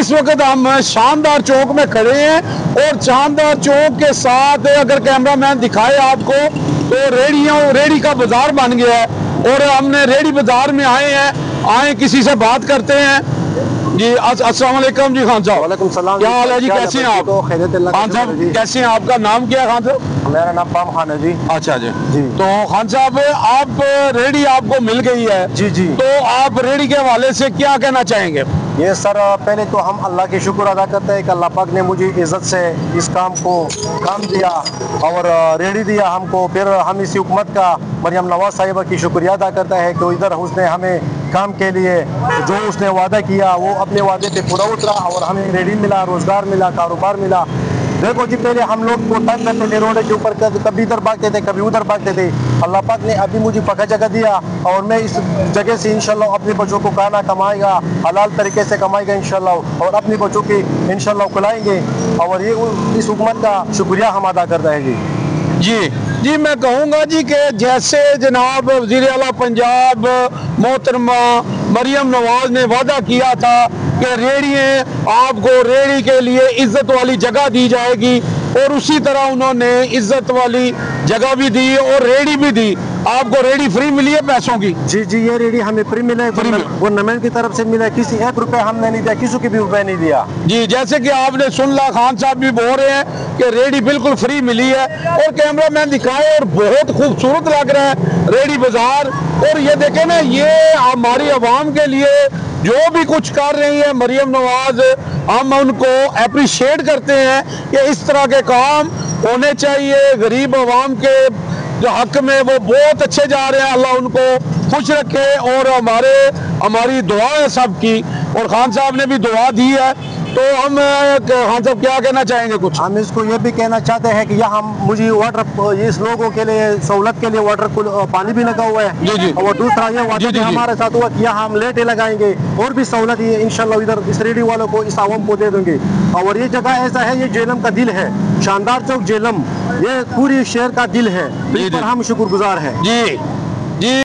इस वक्त हम शानदार चौक में खड़े हैं और शानदार चौक के साथ अगर कैमरामैन दिखाए आपको तो रेडी का बाजार बन गया है और हमने रेडी बाजार में आए किसी से बात करते हैं। जी अस्सलाम वालेकुम जी खान साहब। वालेकुम सलाम। क्या हाल है जी, कैसे हैं आप? खान साहब कैसे हैं, आपका नाम क्या है खान साहब? मेरा नाम पाम खान है जी। अच्छा जी जी। तो खान साहब आप रेडी आपको मिल गई है जी जी। तो आप रेडी के हवाले से क्या कहना चाहेंगे? ये सर पहले तो हम अल्लाह के शुक्र अदा करते हैं कि अल्लाह पाक ने मुझे इज़्ज़त से इस काम दिया और रेडी दिया हमको। फिर हम इस हुकूमत का मरियम नवाज साहिबा की शुक्रिया अदा करता है कि इधर उसने हमें काम के लिए जो उसने वादा किया वो अपने वादे पे पूरा उतरा और हमें रेडी मिला, रोज़गार मिला, कारोबार मिला। देखो जी, पहले हम लोग को तंग करते थे रोड के ऊपर, कभी इधर भागते थे कभी उधर भागते थे। अल्लाह पाक ने अभी मुझे पक्का जगह दिया और मैं इस जगह से इंशाल्लाह अपने बच्चों को खाना कमाएगा, हलाल तरीके से कमाएगा इंशाल्लाह और अपने बच्चों की इंशाल्लाह खिलाएंगे और ये इस हुकूमत का शुक्रिया हम अदा करते हैं जी। जी मैं कहूँगा जी कि जैसे जनाब वज़ीर आला पंजाब मोहतरमा मरियम नवाज ने वादा किया था कि आपको रेडी के लिए इज्जत वाली जगह दी जाएगी और उसी तरह उन्होंने इज्जत वाली जगह भी दी और रेडी भी दी। आपको रेडी फ्री मिली है पैसों की? जी जी, ये रेडी हमें फ्री मिला है, गवर्नमेंट की तरफ से मिला है, किसी 1 रुपया हमने नहीं दिया, किसी के भी रुपया नहीं दिया जी। जैसे कि आपने सुन ला, खान साहब भी बोल रहे हैं कि रेडी बिल्कुल फ्री मिली है और कैमरामैन दिखाए और बहुत खूबसूरत लग रहा है रेडी बाजार। और ये देखें ना, ये हमारी आवाम के लिए जो भी कुछ कर रही है मरियम नवाज, हम उनको अप्रिशिएट करते हैं कि इस तरह के काम होने चाहिए। गरीब आवाम के जो हक में वो बहुत अच्छे जा रहे हैं, अल्लाह उनको खुश रखे और हमारी दुआ है सबकी। और खान साहब ने भी दुआ दी है तो हम खान साहब क्या कहना चाहेंगे कुछ? हम इसको ये भी कहना चाहते हैं कि यहाँ मुझे वाटर इस लोगों के लिए सहूलत के लिए वाटर पानी भी लगा हुआ है जी जी। और दूसरा ये वाटर हमारे साथ हुआ कि यहाँ हम लेटे लगाएंगे और भी सहूलत ये इंशाल्लाह इधर इस रेडी वालों को, इस आवाम को दे देंगे। और ये जगह ऐसा है, ये जेलम का दिल है, शानदार चौक जेलम, ये पूरी शहर का दिल है, इस पर हम शुक्रगुजार हैं जी।